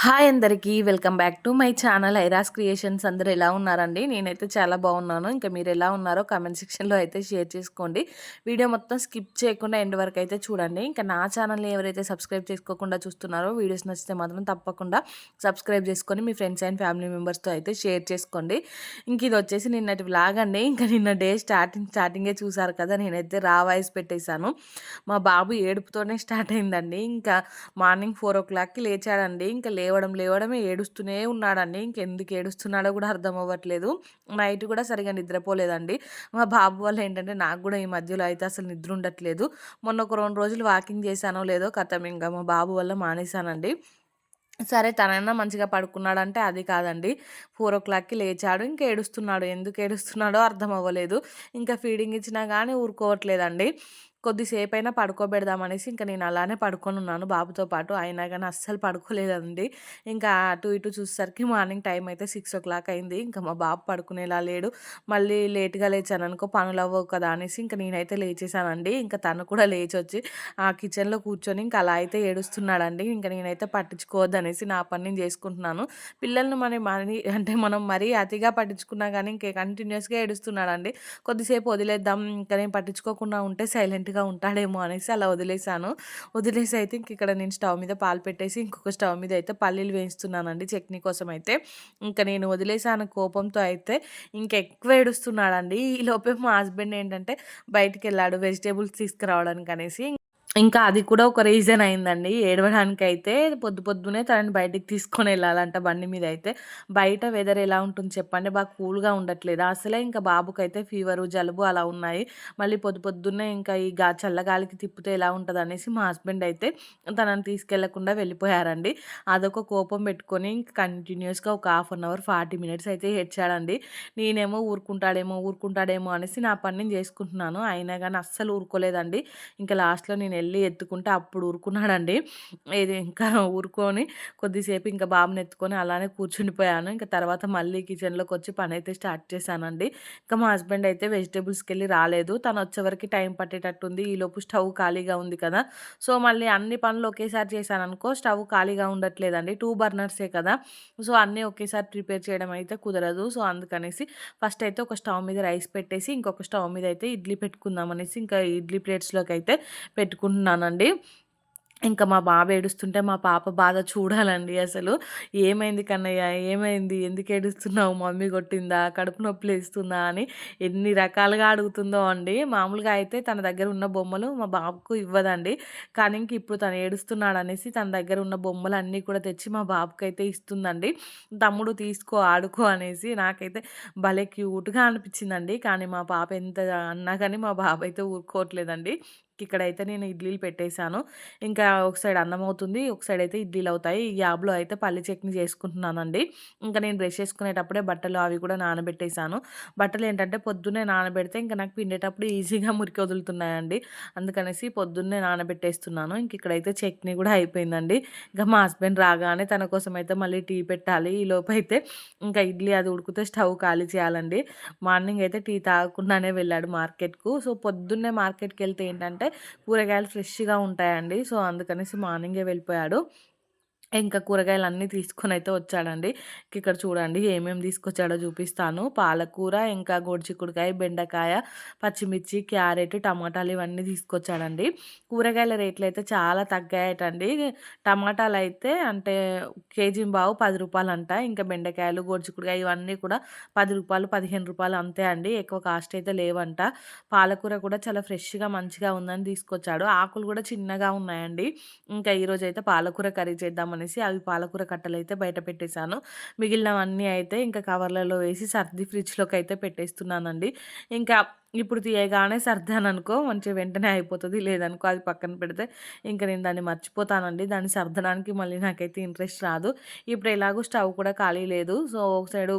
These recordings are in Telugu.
హాయ్ అందరికీ welcome back to my channel ఐరాస్ క్రియేషన్స్. అందరూ ఎలా ఉన్నారండి? నేనైతే చాలా బాగున్నాను. ఇంకా మీరు ఎలా ఉన్నారో కామెంట్ సెక్షన్లో అయితే షేర్ చేసుకోండి. వీడియో మొత్తం స్కిప్ చేయకుండా ఎండ్ వరకు అయితే చూడండి. ఇంకా నా ఛానల్ని ఎవరైతే సబ్స్క్రైబ్ చేసుకోకుండా చూస్తున్నారో వీడియోస్ నచ్చితే మాత్రం తప్పకుండా సబ్స్క్రైబ్ చేసుకొని మీ ఫ్రెండ్స్ అండ్ ఫ్యామిలీ మెంబర్స్తో అయితే షేర్ చేసుకోండి. ఇంక ఇది వచ్చేసి నిన్నటి వ్లాగ్ అండి. ఇంకా నిన్న డే స్టార్టింగే చూసారు కదా, నేనైతే రా వాయిస్ పెట్టేశాను. మా బాబు ఏడుపుతోనే స్టార్ట్ అయిందండి. ఇంకా మార్నింగ్ 4:00కి లేచాడండి. ఇంకా లేవడమే ఏడుస్తూనే ఉన్నాడండి. ఇంకెందుకు ఏడుస్తున్నాడో కూడా అర్థం అవ్వట్లేదు. నైట్ కూడా సరిగా నిద్రపోలేదండి. మా బాబు వల్ల ఏంటంటే నాకు కూడా ఈ మధ్యలో అయితే అసలు నిద్ర ఉండట్లేదు. మొన్న ఒక 2 రోజులు వాకింగ్ చేశానో లేదో ఖతం ఇంకా మా బాబు వల్ల మానేశానండి. సరే తనైనా మంచిగా పడుకున్నాడంటే అది కాదండి. 4:00కి లేచాడు. ఇంకా ఏడుస్తున్నాడు. ఎందుకు ఏడుస్తున్నాడో అర్థం అవ్వలేదు. ఇంకా ఫీడింగ్ ఇచ్చినా కానీ ఊరుకోవట్లేదండి. కొద్దిసేపైనా పడుకోబెడదామనేసి ఇంక నేను అలానే పడుకొనున్నాను బాబుతో పాటు. అయినా గానీ అస్సలు పడుకోలేదండి. ఇంకా అటు ఇటు చూసేసరికి మార్నింగ్ టైం అయితే 6:00 అయింది. ఇంకా మా బాబు పడుకునేలా లేడు. మళ్ళీ లేట్‌గా లేచాననుకో పనులవ్వవు కదా అనేసి ఇంక నేనైతే లేచేశానండి. ఇంకా తను కూడా లేచొచ్చి కిచెన్‌లో కూర్చొని ఇంక అలా అయితే ఏడుస్తున్నాడండి. ఇంక నేనైతే పట్టించుకోవద్దనేసి నా పని నేను చేసుకుంటున్నాను. పిల్లల్ని మనం మరీ అతిగా పట్టించుకున్నా గానీ కంటిన్యూయస్‌గా ఏడుస్తున్నాడండి. కొద్దిసేపు వదిలేద్దాం, ఇంక నేను పట్టించుకోకుండా ఉంటే సైలెంట్‌గా ఉంటాడేమో అనేసి అలా వదిలేసాను. వదిలేసి అయితే ఇక్కడ నేను స్టవ్ మీద పాలు పెట్టేసి ఇంకొక స్టవ్ మీద అయితే పల్లీలు వేయిస్తున్నానండి చట్నీ కోసం అయితే. ఇంక నేను వదిలేసాను కోపంతో అయితే ఇంకెక్కువ ఏడుస్తున్నాడండి. ఈలోపే మా హస్బెండ్ ఏంటంటే బయటికెళ్ళాడు వెజిటబుల్స్ తీసుకురావడానికనేసి. ఇంకా అది కూడా ఒక రీజన్ అయిందండి ఏడవడానికైతే. పొద్దున్నే తనని బయటికి తీసుకొనెళ్ళాలంట బండి మీదయితే. బయట వెదర్ ఎలా ఉంటుంది చెప్పండి? బాగా కూల్‌గా ఉండట్లేదు. అసలే ఇంకా బాబుకైతే ఫీవరు, జలుబు అలా ఉన్నాయి. మళ్ళీ పొద్దున్నే ఇంకా ఈ చల్లగాలికి తిప్పితే ఎలా ఉంటదనేసి మా హస్బెండ్ అయితే తనని తీసుకెళ్ళకుండా వెళ్ళిపోయారండి. అదొక కోపం పెట్టుకొని ఇంక కంటిన్యూయస్‌గా ఒక హాఫ్ అన్ అవర్, 40 మినిట్స్ అయితే ఏడ్చాడండి. నేనేమో ఊరుకుంటాడేమో అనేసి నా పని నేను చేసుకుంటున్నాను. అయినా గానీ అస్సలు ఊరుకోలేదండి. ఇంకా లాస్ట్‌లో నేనెళ్ళి ఎత్తుకుంటే అప్పుడు ఊరుకున్నాడండి. ఇది ఇంకా ఊరుకొని కొద్దిసేపు ఇంకా బాబుని ఎత్తుకొని అలానే కూర్చుండిపోయాను. ఇంక తర్వాత మళ్ళీ కిచెన్‌లోకొచ్చి పనైతే స్టార్ట్ చేశానండి. ఇంకా మా హస్బెండ్ అయితే వెజిటబుల్స్‌కెళ్ళి రాలేదు. తనొచ్చే వరకి టైం పట్టేటట్టుంది. ఈలోపు స్టవ్ ఖాళీగా ఉంది కదా! సో, మళ్ళీ అన్ని పనులు ఒకేసారి చేశాననుకో స్టవ్ ఖాళీగా ఉండట్లేదండి. 2 బర్నర్సే కదా! సో, అన్నీ ఒకేసారి ప్రిపేర్ చేయడం అయితే కుదరదు. సో, అందుకనేసి ఫస్ట్ అయితే ఒక స్టవ్ మీద రైస్ పెట్టేసి ఇంకొక స్టవ్ మీద అయితే ఇడ్లీ పెట్టుకుందాం అనేసి ఇంకా ఇడ్లీ ప్లేట్స్‌లోకైతే పెట్టుకుంటున్నానండి. ఇంకా మా బాబు ఏడుస్తుంటే మా పాప బాధ చూడాలండి అసలు. "ఏమైంది కన్నయ్య? ఏమైంది? ఎందుకు ఏడుస్తున్నావు? మమ్మీ కొట్టిందా? కడుపు నొప్పి లేస్తుందా?" అని ఎన్ని రకాలుగా అడుగుతుందో అండి. మామూలుగా అయితే తన దగ్గర ఉన్న బొమ్మలు మా బాబుకు ఇవ్వదండి. కానీ ఇప్పుడు తను ఏడుస్తున్నాడనేసి తన దగ్గర ఉన్న బొమ్మలన్నీ కూడా తెచ్చి మా బాబుకైతే ఇస్తుందండి. "తమ్ముడు తీసుకో, ఆడుకో" అనేసి. నాకైతే భలే క్యూట్‌గా అనిపించిందండి. కానీ మా పాప ఎంత అన్నా కానీ మా బాబు అయితే ఊరుకోవట్లేదండి. ఇక్కడైతే నేను ఇడ్లీలు పెట్టేసాను. ఇంకా ఒక సైడ్ అన్నం అవుతుంది. ఒక సైడ్ అయితే ఇడ్లీలు అవుతాయి. ఈ గ్యాప్‌లో అయితే పల్లి చట్నీ చేసుకుంటున్నానండి. ఇంకా నేను బ్రష్ చేసుకునేటప్పుడే బట్టలు అవి కూడా నానబెట్టేసాను. బట్టలేంటంటే పొద్దున్నే నానబెడితే ఇంక నాకు పిండేటప్పుడు ఈజీగా మురికి వదులుతున్నాయండి. అందుకనేసి పొద్దున్నే నానబెట్టేస్తున్నాను. ఇంక ఇక్కడైతే చట్నీ కూడా అయిపోయిందండి. ఇంకా మా హస్బెండ్ రాగానే తన కోసం అయితే మళ్ళీ టీ పెట్టాలి. ఈలోపైతే ఇంకా ఇడ్లీ అది ఉడికితే స్టవ్ ఖాళీ చేయాలండి. మార్నింగ్ అయితే టీ తాగకుండానే వెళ్ళాడు మార్కెట్‌కు. సో, పొద్దున్నే మార్కెట్‌కెళ్తే ఏంటంటే కూరగాయలు ఫ్రెష్‌గా ఉంటాయండి. సో, అందుకనేసి మార్నింగే వెళ్ళిపోయాడు. ఇంకా కూరగాయలన్నీ తీసుకొనైతే వచ్చాడండి. ఇక్కడ చూడండి ఏమేమి తీసుకొచ్చాడో చూపిస్తాను. పాలకూర, ఇంకా గోరుచిక్కుడుకాయ, బెండకాయ, పచ్చిమిర్చి, క్యారెట్, టమాటాలు ఇవన్నీ తీసుకొచ్చాడండి. కూరగాయల రేట్లయితే చాలా తగ్గాయటండి. టమాటాలైతే అంటే కేజీంబావు రూ. 10 ఇంకా బెండకాయలు, గోరుచిక్కుడుకాయ ఇవన్నీ కూడా రూ. 10, రూ. 15 అంతే అండి. ఎక్కువ కాస్ట్ అయితే లేవంట. పాలకూర కూడా చాలా ఫ్రెష్‌గా మంచిగా ఉందని తీసుకొచ్చాడు. ఆకులు కూడా చిన్నగా ఉన్నాయండి. ఇంకా ఈరోజైతే పాలకూర కర్రీ చేద్దామనేసి అవి పాలకూర కట్టలైతే బయట పెట్టేశాను. మిగిలినవన్నీ అయితే ఇంకా కవర్లలో వేసి సర్ది ఫ్రిడ్జ్‌లోకైతే పెట్టేస్తున్నానండి. ఇంకా ఇప్పుడు తీయగానే సర్దాననుకో మంచిగా వెంటనే అయిపోతది. లేదనుకో అది పక్కన పెడితే ఇంక నేను దాన్ని మర్చిపోతానండి. దాన్ని సర్దడానికి మళ్ళీ నాకైతే ఇంట్రెస్ట్ రాదు. ఇప్పుడు ఎలాగో స్టవ్ కూడా ఖాళీ లేదు. సో, ఒక సైడు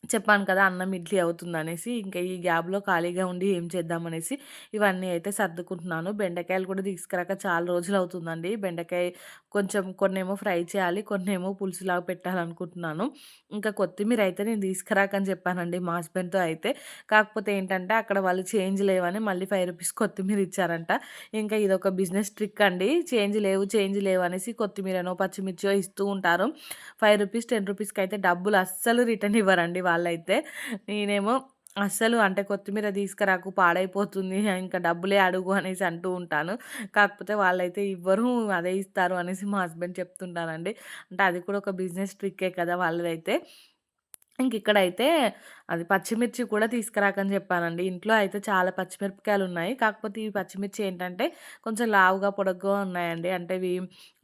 చెప్పాను కదా! అన్నం, ఇడ్లీ అవుతుందనేసి. ఇంకా ఈ గ్యాప్‌లో ఖాళీగా ఉండి ఏం చేద్దామనేసి ఇవన్నీ అయితే సర్దుకుంటున్నాను. బెండకాయలు కూడా తీసుకురాక చాలా రోజులవుతుందండి. బెండకాయ కొంచెం కొన్నేమో ఫ్రై చేయాలి. కొన్నేమో పులుసులాగా పెట్టాలనుకుంటున్నాను. ఇంకా కొత్తిమీర అయితే నేను తీసుకురాకని చెప్పానండి మా హస్బెండ్‌తో అయితే. కాకపోతే ఏంటంటే అక్కడ వాళ్ళు చేంజ్ లేవని మళ్ళీ రూ. 5 కొత్తిమీర ఇచ్చారంట. ఇంకా ఇదొక బిజినెస్ ట్రిక్ అండి. చేంజ్ లేవు అనేసి కొత్తిమీరనో, పచ్చిమిర్చో ఇస్తూ ఉంటారు. రూ. 5, రూ. 10కైతే డబ్బులు అస్సలు రిటర్న్ ఇవ్వరండి వాళ్ళైతే. నేనేమో అస్సలు అంటే కొత్తిమీర తీసుకురాకు పాడైపోతుంది. ఇంకా డబ్బులే అడుగు అనేసి అంటూ ఉంటాను. కాకపోతే వాళ్ళైతే ఇవ్వరు. అదే ఇస్తారు అనేసి మా హస్బెండ్ చెప్తుంటారండి. అంటే అది కూడా ఒక బిజినెస్ ట్రిక్కే కదా వాళ్ళదైతే. ఇంకిక్కడైతే అది పచ్చిమిర్చి కూడా తీసుకురాకని చెప్పానండి. ఇంట్లో అయితే చాలా పచ్చిమిరపకాయలున్నాయి. కాకపోతే ఈ పచ్చిమిర్చి ఏంటంటే కొంచెం లావుగా, పొడుగ్గా ఉన్నాయండి. అంటే ఇవి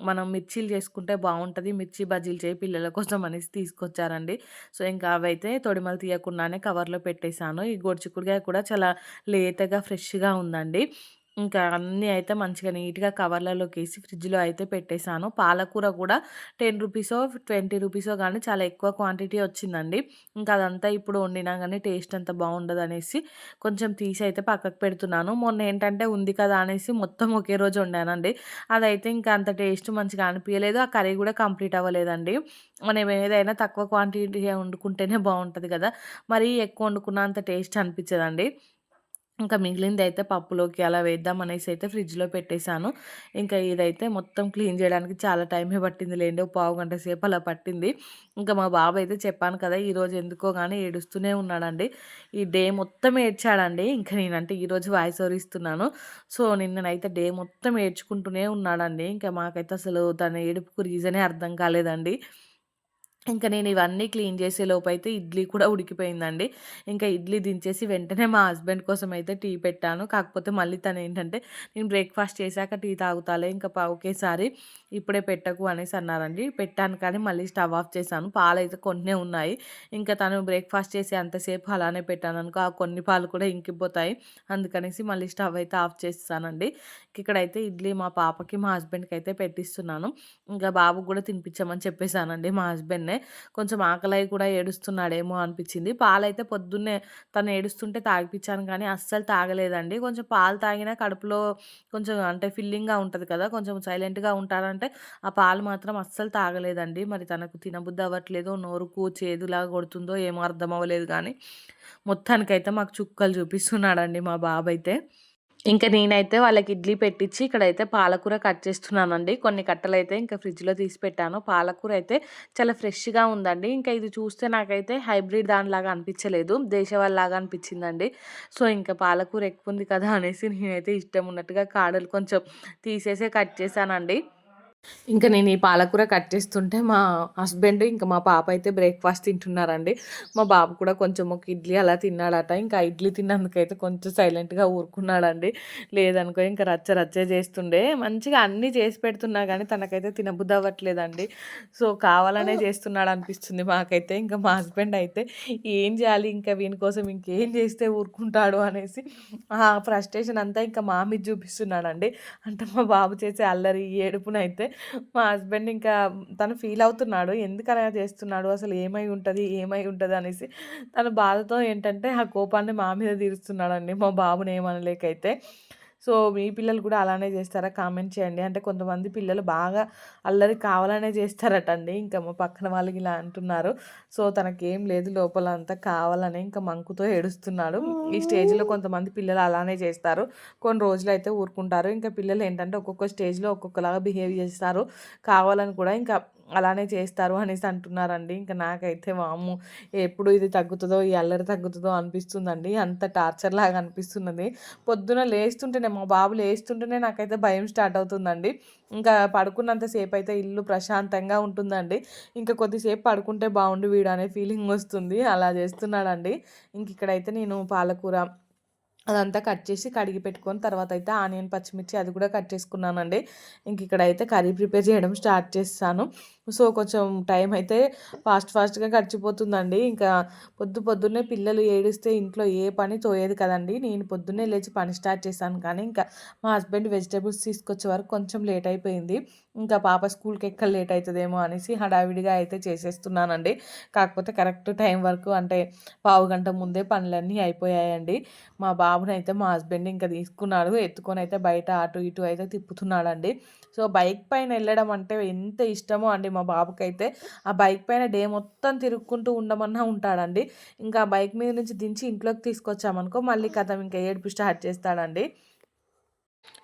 మనం మిర్చీలు చేసుకుంటే బావుంటది. మిర్చి బజ్జీలు చేయి పిల్లల కోసం అనేసి తీసుకొచ్చారండి. సో, ఇంకా అవైతే తొడిమలు తీయకుండానే కవర్‌లో పెట్టేసాను. ఈ గోరుచిక్కుడుకాయ కూడా చాలా లేతగా, ఫ్రెష్‌గా ఉందండి. ఇంకా అన్నీ అయితే మంచిగా నీట్‌గా కవర్లలోకేసి ఫ్రిడ్జ్‌లో అయితే పెట్టేసాను. పాలకూర కూడా రూ. 10 రూ. 20 గానీ చాలా ఎక్కువ క్వాంటిటీ వచ్చిందండి. ఇంకా అదంతా ఇప్పుడు వండినా గానీ టేస్ట్ అంత బావుండదనేసి కొంచెం తీసి అయితే పక్కకు పెడుతున్నాను. మొన్నేంటంటే ఉంది కదా అనేసి మొత్తం ఒకే రోజు వండానండి. అదైతే ఇంకా అంత టేస్ట్ మంచిగా అనిపియలేదు. ఆ కర్రీ గూడా కంప్లీట్ అవ్వలేదండి. మనం ఏదైనా తక్కువ క్వాంటిటీ వండుకుంటేనే బావుంటది గదా! మరీ ఎక్కువ వండుకున్న అంత టేస్ట్ అనిపిచ్చదండి. ఇంకా మిగిలిందైతే పప్పులోకి అలా వేద్దామనేసి అయితే ఫ్రిడ్జ్‌లో పెట్టేసాను. ఇంకా ఇదైతే మొత్తం క్లీన్ చేయడానికి చాలా టైమే పట్టిందిలెండి. ఓ పావుగంట సేపు అలా పట్టింది. ఇంకా మా బాబైతే చెప్పాను కదా! ఈరోజు ఎందుకో గాని ఏడుస్తూనే ఉన్నాడండి. ఈ డే మొత్తం ఏడ్చాడండి. ఇంకా నేనంటే ఈరోజు వాయిస్ ఓవర్ ఇస్తున్నాను. సో, నిన్ననైతే డే మొత్తం ఏడ్చుకుంటూనే ఉన్నాడండి. ఇంకా మాకైతే అసలు తన ఏడుపుకు రీజనే అర్థం కాలేదండి. ఇంక నేను ఇవన్నీ క్లీన్ చేసే లోపైతే ఇడ్లీ కూడా ఉడికిపోయిందండి. ఇంకా ఇడ్లీ దించేసి వెంటనే మా హస్బెండ్ కోసం అయితే టీ పెట్టాను. కాకపోతే మళ్ళీ తనేంటంటే నేను బ్రేక్‌ఫాస్ట్ చేశాక టీ తాగుతాలే ఇంకా ఒకేసారి ఇప్పుడే పెట్టకు అనేసి అన్నారండి. పెట్టాను కానీ మళ్ళీ స్టవ్ ఆఫ్ చేశాను. పాలైతే కొన్నే ఉన్నాయి. ఇంకా తను బ్రేక్‌ఫాస్ట్ చేసే అంతసేపు అలానే పెట్టాననుకో ఆ కొన్ని పాలు కూడా ఇంకిపోతాయి. అందుకనేసి మళ్ళీ స్టవ్ అయితే ఆఫ్ చేసేసానండి. ఇక్కడైతే ఇడ్లీ మా పాపకి, మా హస్బెండ్‌కి అయితే పెట్టిస్తున్నాను. ఇంకా బాబుకి గూడా తినిపించమని చెప్పేసానండి మా హస్బెండ్‌నే. కొంచెం ఆకలై కూడా ఏడుస్తున్నాడేమో అనిపిచ్చింది. పాలైతే పొద్దున్నే తను ఏడుస్తుంటే తాగిపిచ్చాను కానీ అస్సలు తాగలేదండి. కొంచెం పాలు తాగినా కడుపులో కొంచెం అంటే ఫిల్లింగ్‌గా ఉంటది కదా! కొంచెం సైలెంట్‌గా ఉంటాడంటే ఆ పాలు మాత్రం అస్సలు తాగలేదండి. మరి తనకు తినబుద్ధి అవ్వట్లేదో, నోరుకు చేదులాగా కొడుతుందో ఏమో అర్థం అవ్వలేదు గానీ, మొత్తానికైతే మాకు చుక్కలు చూపిస్తున్నాడండి మా బాబైతే. ఇంక నేనైతే వాళ్ళకి ఇడ్లీ పెట్టిచ్చి, ఇక్కడైతే పాలకూర కట్ చేస్తున్నానండి. కొన్ని కట్టలైతే ఇంకా ఫ్రిడ్జ్‌లో తీసి పెట్టాను. పాలకూర అయితే చాలా ఫ్రెష్‌గా ఉందండి. ఇంకా ఇది చూస్తే నాకైతే హైబ్రిడ్ దానిలాగా అనిపించలేదు. దేశవాళీలాగా అనిపించిందండి. సో, ఇంకా పాలకూర ఎక్కువుంది కదా అనేసి నేనైతే ఇష్టం ఉన్నట్టుగా కాడలు కొంచెం తీసేసే కట్ చేశానండి. ఇంక నేను ఈ పాలకూర కట్ చేస్తుంటే మా హస్బెండ్, ఇంకా మా పాప అయితే బ్రేక్‌ఫాస్ట్ తింటున్నారండి. మా బాబు కూడా కొంచెం ఒక ఇడ్లీ అలా తిన్నాడట. ఇంకా ఇడ్లీ తిన్నందుకైతే కొంచెం సైలెంట్‌గా ఊరుకున్నాడండి. లేదనుకో ఇంక రచ్చ రచ్చే చేస్తుండే. మంచిగా అన్నీ చేసి పెడుతున్నా గానీ తనకైతే తినబుద్ధి అవ్వట్లేదండి. సో, కావాలనే చేస్తున్నాడనిపిస్తుంది మాకైతే. ఇంకా మా హస్బెండ్ అయితే ఏం చేయాలి ఇంకా వీని కోసం ఇంకేం చేస్తే ఊరుకుంటాడు అనేసి ఆ ఫ్రస్ట్రేషన్ అంతా ఇంకా మా మీద చూపిస్తున్నాడండి. అంటే మా బాబు చేసే అల్లరి, ఏడుపునైతే మా హస్బెండ్ ఇంకా తను ఫీల్ అవుతున్నాడు. ఎందుకలా చేస్తున్నాడు? అసలు ఏమై ఉంటది? ఏమై ఉంటది? అనేసి తన బాధతో ఏంటంటే ఆ కోపాన్ని మా మీద తీరుస్తున్నాడండి. మా బాబుని ఏమనలేకైతే. సో, మీ పిల్లలు కూడా అలానే చేస్తారా? కామెంట్ చేయండి. అంటే కొంతమంది పిల్లలు బాగా అల్లరి కావాలనే చేస్తారటండి. ఇంకా మా పక్కన వాళ్ళు ఇలా అంటున్నారు. సో, తనకేం లేదు లోపల అంతా కావాలనే ఇంకా మంకుతో ఏడుస్తున్నాడు. ఈ స్టేజ్‌లో కొంతమంది పిల్లలు అలానే చేస్తారు. కొన్ని రోజులైతే ఊరుకుంటారు. ఇంకా పిల్లలేంటంటే ఒక్కొక్క స్టేజ్‌లో ఒక్కొక్కలాగా బిహేవ్ చేస్తారు. కావాలని కూడా ఇంకా అలానే చేస్తారు అనేసి అంటున్నారండి. ఇంక నాకైతే వామ్మో! ఎప్పుడు ఇది తగ్గుతదో, ఈ అల్లరి తగ్గుతదో అనిపిస్తుందండి. అంత టార్చర్‌లాగా అనిపిస్తున్నది. పొద్దున లేస్తుంటేనే మా బాబు లేస్తుంటేనే నాకైతే భయం స్టార్ట్ అవుతుందండి. ఇంకా పడుకున్నంత సేపయితే ఇల్లు ప్రశాంతంగా ఉంటుందండి. ఇంకా కొద్దిసేపు పడుకుంటే బావుండు వీడు అనే ఫీలింగొస్తుంది. అలా చేస్తున్నాడండి. ఇంకిక్కడైతే నేను పాలకూర అదంతా కట్ చేసి కడిగి పెట్టుకొని తర్వాతయితే ఆనియన్, పచ్చిమిర్చి అది కూడా కట్ చేసుకున్నానండి. ఇంకిక్కడైతే కర్రీ ప్రిపేర్ చేయడం స్టార్ట్ చేశాను. సో, కొంచెం టైం అయితే ఫాస్ట్‌గా గడిచిపోతుందండి. ఇంకా పొద్దున్నే పిల్లలు ఏడిస్తే ఇంట్లో ఏ పని తోయేది కదండీ! నేను పొద్దున్నే లేచి పని స్టార్ట్ చేశాను కానీ, ఇంకా మా హస్బెండ్ వెజిటబుల్స్ తీసుకొచ్చే వరకు కొంచెం లేట్ అయిపోయింది. ఇంకా పాప స్కూల్‌కి ఎక్కడ లేట్ అయితదేమో అనేసి హడావిడిగా అయితే చేసేస్తున్నానండి. కాకపోతే కరెక్ట్ టైం వరకు అంటే పావుగంట ముందే పనులన్నీ అయిపోయాయండి. మా బాబునైతే మా హస్బెండ్ ఇంకా తీసుకున్నాడు. ఎత్తుకొనైతే బయట అటు ఇటు అయితే తిప్పుతున్నాడండి. సో, బైక్ పైన ఎళ్ళడం అంటే ఎంత ఇష్టమో అండి మా బాబుకైతే. ఆ బైక్ పైన డే మొత్తం తిరుక్కుంటూ ఉండమన్నా ఉంటాడండి. ఇంకా ఆ బైక్ మీద నుంచి దించి ఇంట్లోకి తీసుకొచ్చామనుకో మళ్ళీ ఖతం ఇంకా ఏడుపు స్టార్ట్ చేస్తాడండి.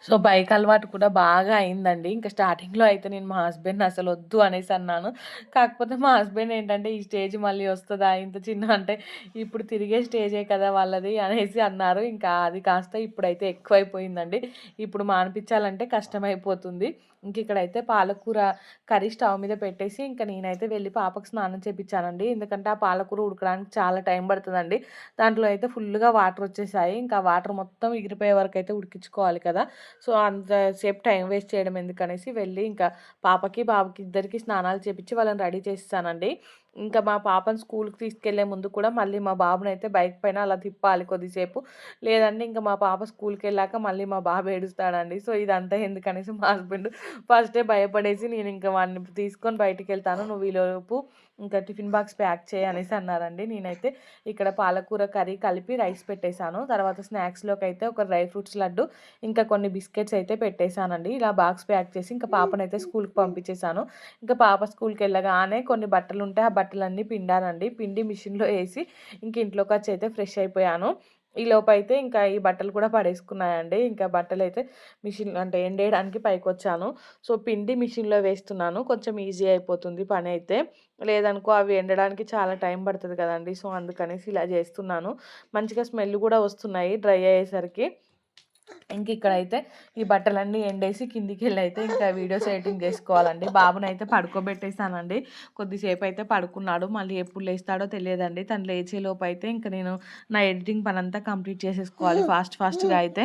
సో, బైక్ అలవాటు కూడా బాగా అయిందండి. ఇంక స్టార్టింగ్‌లో అయితే నేను మా హస్బెండ్‌ని అసలొద్దు అనేసన్నాను. కాకపోతే మా హస్బెండ్ ఏంటంటే, "ఈ స్టేజ్ మళ్ళీ వస్తదా? ఇంత చిన్న అంటే ఇప్పుడు తిరిగే స్టేజే కదా వాళ్ళది" అనేసి అన్నారు. ఇంకా అది కాస్త ఇప్పుడైతే ఎక్కువైపోయిందండి. ఇప్పుడు మానిపించాలంటే కష్టమైపోతుంది. ఇంకిక్కడైతే పాలకూర కర్రీ స్టవ్ మీద పెట్టేసి, ఇంక నేనైతే వెళ్ళి పాపకు స్నానం చేపిచ్చానండి. ఎందుకంటే, ఆ పాలకూర ఉడకడానికి చాలా టైం పడతదండి. దాంట్లో అయితే ఫుల్లుగా వాటరొచ్చేసాయి. ఇంకా వాటర్ మొత్తం ఎగిరిపోయే వరకైతే ఉడికించుకోవాలి కదా! సో, అంతసేపు టైం వేస్ట్ చేయడం ఎందుకనేసి వెళ్ళి ఇంకా పాపకి, బాబుకి ఇద్దరికీ స్నానాలు చేపిచ్చి వాళ్ళని రెడీ చేసేసానండి. ఇంకా మా పాపని స్కూలుకి తీసుకెళ్ళే ముందు కూడా మళ్ళీ మా బాబునైతే బైక్ పైన అలా తిప్పాలి కొద్దిసేపు. లేదంటే ఇంక మా పాప స్కూలుకెళ్ళాక మళ్ళీ మా బాబు ఏడుస్తాడండి. సో, ఇదంతా ఎందుకనేసి మా హస్బెండ్ ఫస్టే భయపడేసి నేనింక వాడిని తీసుకొని బయటికెళ్తాను. నువ్వు ఈలోపు ఇంకా టిఫిన్ బాక్స్ ప్యాక్ చేయి అనేసి అన్నారండి. నేనైతే ఇక్కడ పాలకూర కర్రీ కలిపి రైస్ పెట్టేసాను. తర్వాత స్నాక్స్‌లోకైతే ఒక డ్రై ఫ్రూట్స్ లడ్డు, ఇంకా కొన్ని బిస్కెట్స్ అయితే పెట్టేసానండి. ఇలా బాక్స్ ప్యాక్ చేసి ఇంకా పాపనైతే స్కూలుకి పంపించేసాను. ఇంకా పాప స్కూలుకెళ్ళగానే కొన్ని బట్టలుంటే ఆ బట్టలన్నీ పిండానండి. పిండి మిషన్‌లో ఏసి ఇంక ఇంట్లోకొచ్చి అయితే ఫ్రెష్ అయిపోయాను. ఈలోపైతే ఇంకా ఈ బట్టలు కూడా పడేసుకున్నాయండి. ఇంకా బట్టలైతే మిషన్ అంటే ఎండేయడానికి పైకొచ్చాను. సో, పిండి మిషన్‌లో వేస్తున్నాను. కొంచెం ఈజీ అయిపోతుంది పనైతే. లేదనుకో అవి ఎండడానికి చాలా టైం పడతది కదండీ! సో, అందుకనేసి ఇలా జేస్తున్నాను. మంచిగా స్మెల్ గూడా వస్తున్నాయి డ్రై అయ్యేసరికి. ఇంకిక్కడైతే ఈ బట్టలన్నీ ఎండేసి కిందికెళ్ళైతే ఇంకా వీడియోస్ ఎడిటింగ్ జేసుకోవాలండి. బాబునైతే పడుకోబెట్టేసానండి. కొద్దిసేపయితే పడుకున్నాడు. మళ్ళీ ఎప్పుడు లేస్తాడో తెలియదండి. తను లేచేలోపయితే ఇంక నేను నా ఎడిటింగ్ పనంతా కంప్లీట్ చేసేసుకోవాలి ఫాస్ట్‌గా అయితే.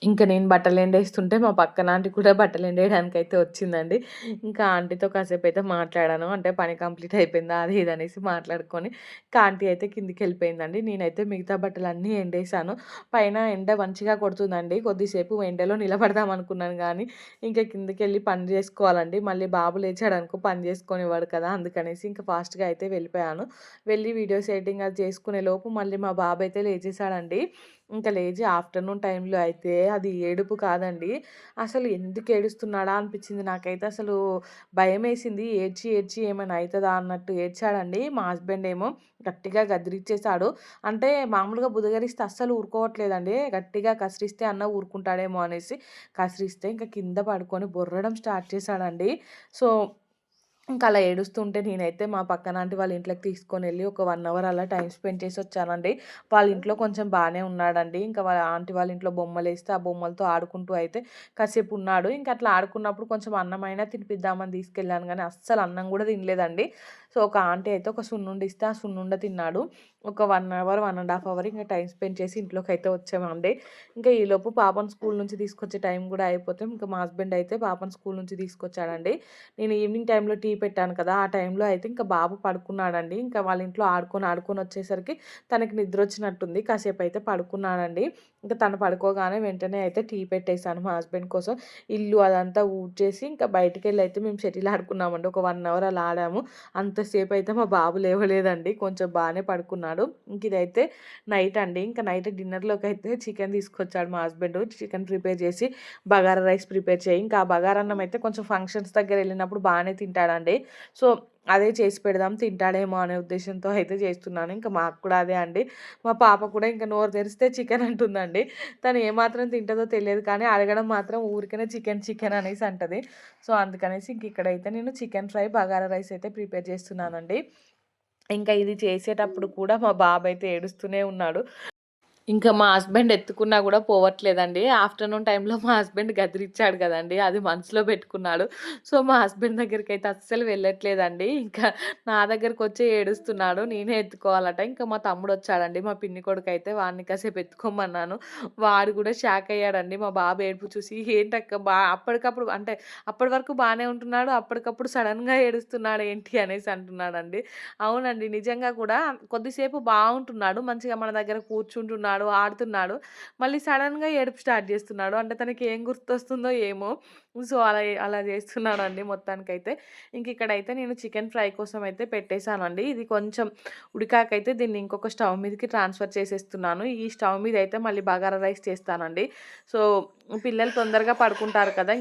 ఇంక నేను బట్టలెండేస్తుంటే మా పక్కన ఆంటీ కూడా బట్టలెండేయడానికైతే వచ్చిందండి. ఇంకా ఆంటీతో కాసేపయితే మాట్లాడాను. అంటే పని కంప్లీట్ అయిపోయిందా? అది ఇది అనేసి మాట్లాడుకొని, ఇంకా ఆంటీ అయితే కిందికెళ్ళిపోయిందండి. నేనైతే మిగతా బట్టలన్నీ ఎండేశాను. పైన ఎండ మంచిగా కొడుతుందండి. కొద్దిసేపు ఎండలో నిలబడదాం అనుకున్నాను గానీ, ఇంక కిందకెళ్ళి పని జేసుకోవాలండి. మళ్ళీ బాబు లేచాడనుకో పని జేసుకోనివ్వడు కదా! అందుకనేసి ఇంక ఫాస్ట్‌గా అయితే వెళ్ళిపోయాను. వెళ్ళి వీడియోస్ ఎడిటింగ్ అది చేసుకునే లోపు మళ్ళీ మా బాబయితే లేచేసాడండి. ఇంక లేచి ఆఫ్టర్‌నూన్ టైంలో అయితే అది ఏడుపు కాదండి. అసలు ఎందుకు ఏడుస్తున్నాడా అనిపిచ్చింది నాకైతే అసలు భయమేసింది. ఏడ్చి ఏమైనా అయితదా అన్నట్టు ఏడ్చాడండి. మా హస్బెండ్ ఏమో గట్టిగా గదిరిచ్చేసాడు. అంటే మామూలుగా బుదగరిస్తే అస్సలు ఊరుకోవట్లేదండి. గట్టిగా కసిరిస్తే అన్న ఊరుకుంటాడేమో అనేసి కసిరిస్తే ఇంక కింద పడుకొని బొర్రడం స్టార్ట్ చేశాడండి. సో, ఇంకా అలా ఏడుస్తుంటే నేనైతే మా పక్కన ఆంటీ వాళ్ళ ఇంట్లోకి తీసుకొనెళ్ళి ఒక 1 అవర్ అలా టైమ్ స్పెండ్ చేసొచ్చానండి. వాళ్ళ ఇంట్లో కొంచెం బానే ఉన్నాడండి. ఇంకా వాళ్ళ ఆంటీ వాళ్ళ ఇంట్లో బొమ్మలేస్తే ఆ బొమ్మలతో ఆడుకుంటూ అయితే కాసేపు ఉన్నాడు. ఇంక అట్లా ఆడుకున్నప్పుడు కొంచెం అన్నమైనా తినిపిద్దామని తీసుకెళ్ళాను గానీ అస్సలు అన్నం గూడా తినలేదండి. సో, ఒక ఆంటీ అయితే ఒక సున్నుండ ఇస్తే ఆ సున్నుండ తిన్నాడు. ఒక 1 అవర్, 1 ½ అవర్ ఇంక టైమ్ స్పెండ్ చేసి ఇంట్లోకైతే వచ్చామండి. ఇంకా ఈలోపు పాపను స్కూల్ నుంచి తీసుకొచ్చే టైం గూడా అయిపోతే ఇంక మా హస్బెండ్ అయితే పాపను స్కూల్ నుంచి తీసుకొచ్చాడండి. నేను ఈవినింగ్ టైంలో టీ పెట్టాను కదా! ఆ టైంలో అయితే ఇంక బాబు పడుకున్నాడండి. ఇంకా వాళ్ళ ఇంట్లో ఆడుకొని వచ్చేసరికి తనకి నిద్రొచ్చినట్టుంది. కాసేపయితే పడుకున్నాడండి. ఇంక తను పడుకోగానే వెంటనే అయితే టీ పెట్టేసాను మా హస్బెండ్ కోసం. ఇల్లు అదంతా ఊడ్చేసి ఇంకా బయటికెళ్ళి అయితే మేము షటిల్ ఆడుకున్నామండి. ఒక 1 అవర్ అలా ఆడాము. అంతసేపయితే మా బాబు లేవలేదండి. కొంచెం బానే పడుకున్నాడు. ఇంక ఇదైతే నైట్ అండి. ఇంక నైట్ డిన్నర్‌లోకైతే చికెన్ తీసుకొచ్చాడు మా హస్బెండ్. చికెన్ ప్రిపేర్ చేసి బగారా రైస్ ప్రిపేర్ చేయి. ఇంకా ఆ బగారా అన్నం అయితే కొంచెం ఫంక్షన్స్ దగ్గరెళ్ళినప్పుడు బానే తింటాడండి. సో, అదే చేసి పెడదాం తింటాడేమో అనే ఉద్దేశ్యంతో అయితే చేస్తున్నాను. ఇంకా మాకు కూడా అదే అండి. మా పాప కూడా ఇంక నోరు తెరిస్తే చికెన్ అంటుందండి. తను ఏమాత్రం తింటదో తెలియదు కానీ అడగడం మాత్రం ఊరికనే చికెన్ అనేసి అంటది. సో, అందుకనేసి ఇంక ఇక్కడైతే నేను చికెన్ ఫ్రై, బగారా రైస్ అయితే ప్రిపేర్ చేస్తున్నానండి. ఇంకా ఇది చేసేటప్పుడు కూడా మా బాబయితే ఏడుస్తూనే ఉన్నాడు. ఇంకా మా హస్బెండ్ ఎత్తుకున్నా కూడా పోవట్లేదండి. ఆఫ్టర్‌నూన్ టైంలో మా హస్బెండ్ గదిరిచ్చాడు కదండీ! అది మనసులో పెట్టుకున్నాడు. సో, మా హస్బెండ్ దగ్గరికైతే అస్సలు వెళ్ళట్లేదండి. ఇంకా నా దగ్గరకొచ్చి ఏడుస్తున్నాడు. నేనే ఎత్తుకోవాలట. ఇంకా మా తమ్ముడొచ్చాడండి. మా పిన్ని కొడుకైతే వాడిని కాసేపు ఎత్తుకోమన్నాను. వాడు కూడా షాక్ అయ్యాడండి. మా బాబు ఏడుపు చూసి ఏంటక్క అప్పటికప్పుడు అంటే అప్పటి వరకు బానే ఉంటున్నాడు. అప్పటికప్పుడు సడెన్‌గా ఏడుస్తున్నాడు ఏంటి అనేసి అంటున్నాడండి. అవునండి. నిజంగా కూడా కొద్దిసేపు బావుంటున్నాడు. మంచిగా మన దగ్గర కూర్చుంటున్నాడు, ఆడుతున్నాడు. మళ్ళీ సడెన్‌గా ఏడుపు స్టార్ట్ జేస్తున్నాడు. అంటే తనకి ఏం గుర్తొస్తుందో ఏమో! సో, అలా జేస్తున్నాడండి మొత్తానికైతే. ఇంకిక్కడైతే నేను చికెన్ ఫ్రై కోసం అయితే పెట్టేసానండి. ఇది కొంచెం ఉడికాకైతే దీన్ని ఇంకొక స్టవ్ మీదకి ట్రాన్స్‌ఫర్ చేసేస్తున్నాను. ఈ స్టవ్ మీదయితే మళ్ళీ బగారా రైస్ చేస్తానండి. సో, పిల్లలు తొందరగా పడుకుంటారు కదా!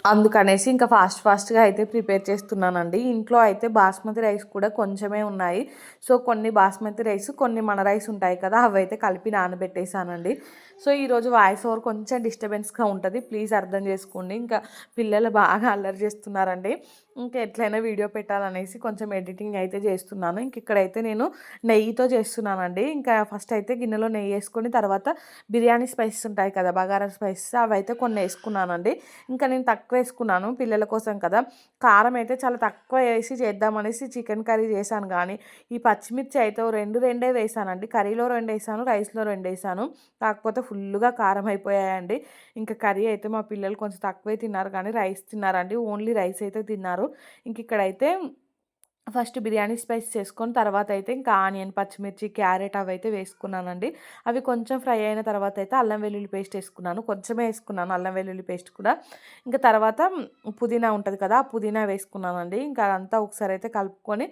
అందుకనేసి ఇంకా ఫాస్ట్‌గా అయితే ప్రిపేర్ చేస్తున్నానండి. ఇంట్లో అయితే బాస్మతి రైస్ కూడా కొంచెమే ఉన్నాయి. సో, కొన్ని బాస్మతి రైస్, కొన్ని మన రైస్ ఉంటాయి కదా! అవైతే కలిపి నానబెట్టేసానండి. సో, ఈరోజు వాయిస్ ఓవర్ కొంచెం డిస్టర్బెన్స్‌గా ఉంటది. ప్లీజ్ అర్థం చేసుకోండి. ఇంకా పిల్లలు బాగా అల్లరి చేస్తున్నారండి. ఇంకా ఎట్లైనా వీడియో పెట్టాలనేసి కొంచెం ఎడిటింగ్ అయితే చేస్తున్నాను. ఇక్కడైతే నేను నెయ్యితో చేస్తున్నానండి. ఇంకా ఫస్ట్ అయితే గిన్నెలో నెయ్యి వేసుకొని తర్వాత బిర్యానీ స్పైసెస్ ఉంటాయి కదా! బగారా స్పైసెస్ అవైతే కొన్ని వేసుకున్నానండి. ఇంకా నేను తక్కువ వేసుకున్నాను పిల్లల కోసం కదా! కారం అయితే చాలా తక్కువ వేసి చేద్దామనేసి చికెన్ కర్రీ చేశాను కానీ, ఈ పచ్చిమిర్చి అయితే రెండే వేసానండి. కర్రీలో 2 వేసాను, రైస్‌లో 2 వేసాను. కాకపోతే ఫుల్లుగా కారం అయిపోయాయండి. ఇంకా కర్రీ అయితే మా పిల్లలు కొంచెం తక్కువే తిన్నారు కానీ రైస్ తిన్నారండి. ఓన్లీ రైస్ అయితే తిన్నారు. ఇక్కడైతే ఫస్ట్ బిర్యానీ స్పైస్ చేసుకొని తర్వాత అయితే ఇంకా ఆనియన్, పచ్చిమిర్చి, క్యారెట్ అవైతే వేసుకున్నానండి. అవి కొంచెం ఫ్రై అయిన తర్వాత అయితే అల్లం వెల్లుల్లి పేస్ట్ వేసుకున్నాను. కొంచెమే వేసుకున్నాను అల్లం వెల్లుల్లి పేస్ట్ కూడా. ఇంకా తర్వాత పుదీనా ఉంటది కదా! ఆ పుదీనా వేసుకున్నానండి. ఇంకా అదంతా ఒకసారి అయితే కలుపుకొని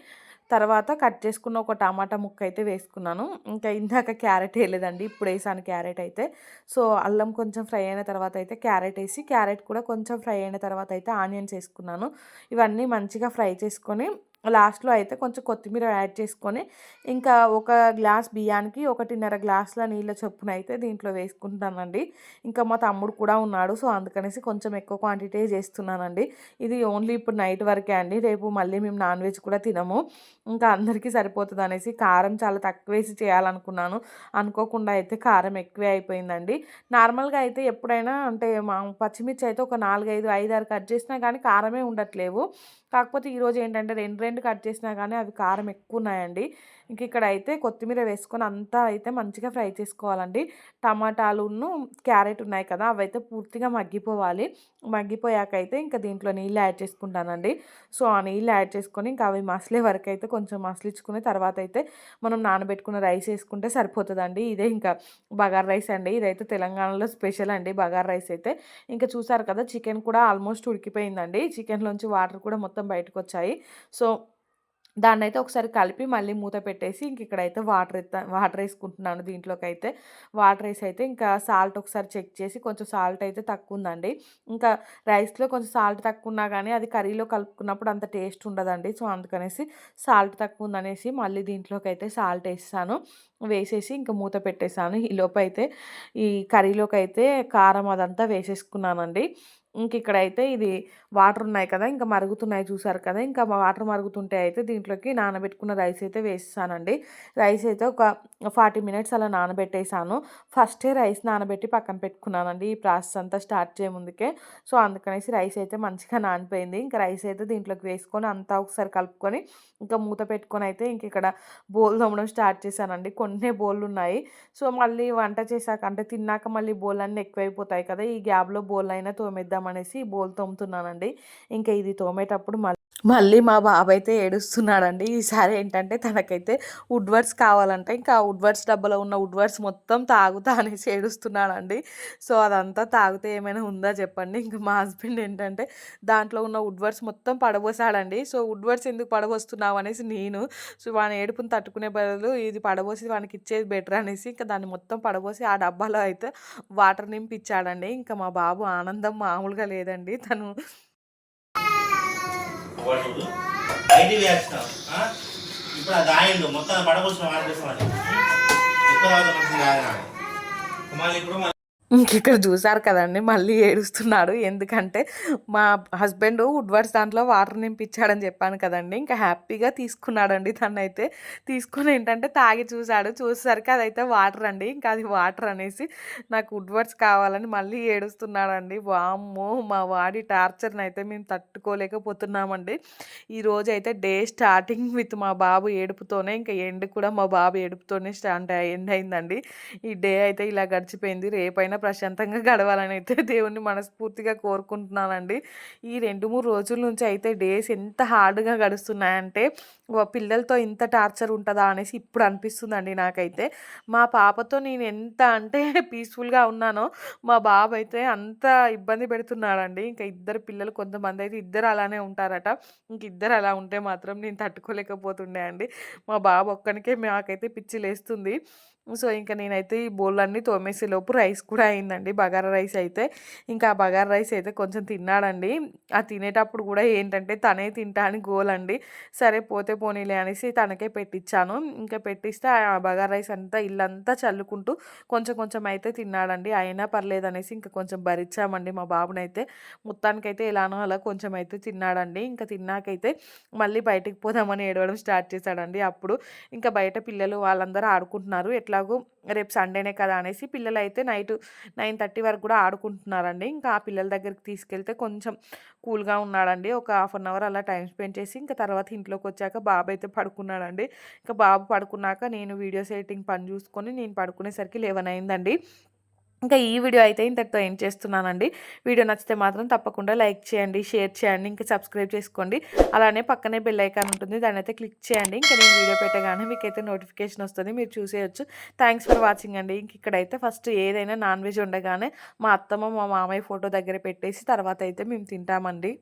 తర్వాత కట్ చేసుకున్న ఒక టమాటా ముక్క అయితే వేసుకున్నాను. ఇంకా ఇందాక క్యారెట్ వేయలేదండి. ఇప్పుడు వేసాను క్యారెట్ అయితే. సో, అల్లం కొంచెం ఫ్రై అయిన తర్వాత అయితే క్యారెట్ వేసి, క్యారెట్ కూడా కొంచెం ఫ్రై అయిన తర్వాత అయితే ఆనియన్స్ వేసుకున్నాను. ఇవన్నీ మంచిగా ఫ్రై చేసుకొని లాస్ట్‌లో అయితే కొంచెం కొత్తిమీర యాడ్ చేసుకొని, ఇంకా ఒక గ్లాస్ బియ్యానికి 1.5 గ్లాసుల నీళ్ళ చొప్పున అయితే దీంట్లో వేసుకుంటానండి. ఇంకా మా తమ్ముడు కూడా ఉన్నాడు. సో, అందుకనేసి కొంచెం ఎక్కువ క్వాంటిటీ చేస్తున్నానండి. ఇది ఓన్లీ ఇప్పుడు నైట్ వరకే అండి. రేపు మళ్ళీ మేము నాన్ వెజ్ కూడా తినము. ఇంకా అందరికీ సరిపోతదనేసి కారం చాలా తక్కువేసి చేయాలనుకున్నాను. అనుకోకుండా అయితే కారం ఎక్కువే అయిపోయిందండి. నార్మల్‌గా అయితే ఎప్పుడైనా అంటే పచ్చిమిర్చి అయితే ఒక 4, 5, 6 కట్ చేసినా కానీ కారమే ఉండట్లేవు. కాకపోతే ఈరోజు ఏంటంటే 2 కట్ చేసినా కానీ అవి కారం ఎక్కువున్నాయండి. ఇక్కడైతే కొత్తిమీర వేసుకొని అంతా అయితే మంచిగా ఫ్రై చేసుకోవాలండి. టమాటాలును, క్యారెట్ ఉన్నాయి కదా! అవైతే పూర్తిగా మగ్గిపోవాలి. మగ్గిపోయాకైతే ఇంకా దీంట్లో నీళ్ళు యాడ్ చేసుకుంటానండి. సో, ఆ నీళ్ళు యాడ్ చేసుకొని ఇంకా అవి మసలే వరకైతే కొంచెం మసలించుకుని తర్వాత అయితే మనం నానబెట్టుకున్న రైస్ వేసుకుంటే సరిపోతదండి. ఇదే ఇంకా బగారా రైస్ అండి. ఇదైతే తెలంగాణలో స్పెషల్ అండి బగారా రైస్ అయితే. ఇంకా చూసారు కదా! చికెన్ కూడా ఆల్మోస్ట్ ఉడికిపోయిందండి. చికెన్‌లోంచి వాటర్ కూడా మొత్తం బయటకొచ్చాయి. సో, దాన్నైతే ఒకసారి కలిపి మళ్ళీ మూత పెట్టేసి ఇక్కడైతే వాటర్ ఏసుకుంటున్నాను దీంట్లోకైతే. వాటర్ ఏసి అయితే ఇంకా సాల్ట్ ఒకసారి చెక్ చేసి కొంచెం సాల్ట్ అయితే తక్కువుందండి. ఇంకా రైస్‌లో కొంచెం సాల్ట్ తక్కువున్నా గానీ అది కర్రీలో కలుపుకున్నప్పుడు అంత టేస్ట్ ఉండదండి. సో, అందుకనేసి సాల్ట్ తక్కువుందనేసి మళ్ళీ దీంట్లోకైతే సాల్ట్ ఏసేసాను. వేసేసి ఇంక మూత పెట్టేసాను. ఈలోపైతే ఈ కర్రీలోకైతే కారం అదంతా వేసేసుకున్నానండి. ఇక్కడైతే ఇది వాటర్ ఉన్నాయి కదా! ఇంకా మరుగుతున్నాయి చూసారు కదా! ఇంకా వాటర్ మరుగుతుంటే అయితే దీంట్లోకి నానబెట్టుకున్న రైస్ అయితే వేసేసానండి. రైస్ అయితే ఒక 40 మినిట్స్ అలా నానబెట్టేసాను. ఫస్టే రైస్ నానబెట్టి పక్కన పెట్టుకున్నానండి. ఈ ప్రాసెస్ అంతా స్టార్ట్ చేయముందుకే. సో, అందుకనేసి రైస్ అయితే మంచిగా నానిపోయింది. ఇంకా రైస్ అయితే దీంట్లోకి వేసుకొని అంతా ఒకసారి కలుపుకొని ఇంకా మూత పెట్టుకొని అయితే ఇక్కడ బోల్ తోమడం స్టార్ట్ చేశానండి. కొన్నే బోళ్ళున్నాయి. సో, మళ్ళీ వంట చేశాక అంటే తిన్నాక మళ్ళీ బోళ్ళన్నీ ఎక్కువైపోతాయి కదా! ఈ గ్యాప్‌లో బోళ్ళైనా తోమేద్దామనేసి బోల్ తోముతున్నానండి. ఇంకా ఇది తోమేటప్పుడు మళ్ళీ మా బాబైతే ఏడుస్తున్నాడండి. ఈసారి ఏంటంటే తనకైతే వుడ్ వర్డ్స్ కావాలంట. ఇంకా ఆ వుడ్ వర్డ్స్ డబ్బాలో ఉన్న వుడ్ వర్డ్స్ మొత్తం తాగుతా అనేసి ఏడుస్తున్నాడండి. సో, అదంతా తాగితే ఏమైనా ఉందా చెప్పండి. ఇంక మా హస్బెండ్ ఏంటంటే దాంట్లో ఉన్న వుడ్ వర్డ్స్ మొత్తం పడబోసాడండి. సో, వుడ్ వర్డ్స్ ఎందుకు పడబోస్తున్నావు అనేసి నేను. సో, వాని ఏడుపుని తట్టుకునే బదులు ఇది పడబోసి వానికి ఇచ్చేది బెటర్ అనేసి ఇంకా దాన్ని మొత్తం పడబోసి ఆ డబ్బాలో అయితే వాటర్ నింపిచ్చాడండి. ఇంకా మా బాబు ఆనందం మామూలుగా లేదండి. తను ఐటీ వేస్తాం ఇప్పుడు అది ఆయిండు మొత్తం పడవలసిన వాడిస్తామని ఎక్కువ రావద్దు మంచిది కాదు మళ్ళీ ఇప్పుడు ఇంకిక్కడ చూసారు కదండీ! మళ్ళీ ఏడుస్తున్నాడు. ఎందుకంటే మా హస్బెండ్ వుడ్‌వర్డ్స్ దాంట్లో వాటర్ నింపిచ్చాడని చెప్పాను కదండీ! ఇంకా హ్యాపీగా తీసుకున్నాడండి తనైతే. తీసుకొని ఏంటంటే తాగి చూసాడు. చూసేసరికి అదైతే వాటర్ అండి. ఇంకా అది వాటర్ అనేసి నాకు వుడ్‌వర్డ్స్ కావాలని మళ్ళీ ఏడుస్తున్నాడండి. వామ్మో! మా వాడి టార్చర్‌నైతే మేము తట్టుకోలేకపోతున్నామండి. ఈరోజైతే డే స్టార్టింగ్ విత్ మా బాబు ఏడుపుతోనే, ఇంకా ఎండ్ కూడా మా బాబు ఏడుపుతోనే ఎండ్ అయిందండి. ఈ డే అయితే ఇలా గడిచిపోయింది. రేపైనా ప్రశాంతంగా గడవాలని అయితే దేవుణ్ణి మనస్ఫూర్తిగా కోరుకుంటున్నానండి. ఈ 2, 3 రోజుల నుంచి అయితే డేస్ ఎంత హార్డ్‌గా గడుస్తున్నాయంటే పిల్లలతో ఇంత టార్చర్ ఉంటదా అనేసి ఇప్పుడు అనిపిస్తుందండి నాకైతే. మా పాపతో నేను ఎంత అంటే పీస్‌ఫుల్‌గా ఉన్నానో, మా బాబైతే అంత ఇబ్బంది పెడుతున్నాడండి. ఇంకా ఇద్దరు పిల్లలు కొంతమందైతే ఇద్దరు అలానే ఉంటారట. ఇంక ఇద్దరు అలా ఉంటే మాత్రం నేను తట్టుకోలేకపోతుండే అండి. మా బాబు ఒక్కనికే నాకైతే పిచ్చి లేస్తుంది. సో, ఇంక నేనైతే ఈ బోళ్ళన్నీ తోమేసేలోపు రైస్ కూడా అయిందండి. బగారా రైస్ అయితే. ఇంకా ఆ బగారా రైస్ అయితే కొంచెం తిన్నాడండి. ఆ తినేటప్పుడు కూడా ఏంటంటే తనే తింటా అని గోలండి. సరే పోతే పోనీలే అనేసి తనకే పెట్టిచ్చాను. ఇంకా పెట్టిస్తే ఆ బగారా రైస్ అంతా ఇల్లంతా చల్లుకుంటూ కొంచెం కొంచెం అయితే తిన్నాడండి. అయినా పర్లేదనేసి ఇంకా కొంచెం భరిచ్చామండి మా బాబునైతే. మొత్తానికైతే ఎలానో అలా కొంచెం అయితే తిన్నాడండి. ఇంకా తిన్నాకైతే మళ్ళీ బయటికి పోదామని ఏడవడం స్టార్ట్ చేశాడండి. అప్పుడు ఇంకా బయట పిల్లలు వాళ్ళందరూ ఆడుకుంటున్నారు. ఎట్లాగో రేపు సండేనే కదా అనేసి పిల్లలైతే నైట్ 9:30 వరకు కూడా ఆడుకుంటున్నారండి. ఇంకా ఆ పిల్లల దగ్గరికి తీసుకెళ్తే కొంచెం కూల్‌గా ఉన్నాడండి. ఒక హాఫ్ అన్ అవర్ అలా టైమ్ స్పెండ్ చేసి ఇంకా తర్వాత ఇంట్లోకొచ్చాక బాబు అయితే పడుకున్నాడండి. ఇంకా బాబు పడుకున్నాక నేను వీడియోస్ ఎడిటింగ్ పని చూసుకొని నేను పడుకునేసరికి 11 అయిందండి. ఇంకా ఈ వీడియో అయితే ఇంతటితో ఎండ్ చేస్తున్నానండి. వీడియో నచ్చితే మాత్రం తప్పకుండా లైక్ చేయండి, షేర్ చేయండి, ఇంకా సబ్స్క్రైబ్ చేసుకోండి. అలానే పక్కనే బెల్ ఐకాన్ ఉంటుంది. దాన్నైతే క్లిక్ చేయండి. ఇంకా నేను వీడియో పెట్టగానే మీకైతే నోటిఫికేషన్ వస్తది. మీరు చూసేయొచ్చు. థాంక్స్ ఫర్ వాచింగ్ అండి. ఇంక ఇక్కడైతే ఫస్ట్ ఏదైనా నాన్ వెజ్ వండగానే మా అత్తమ్మ, మా మామయ్య ఫోటో దగ్గర పెట్టేసి తర్వాత అయితే మేము తింటామండి.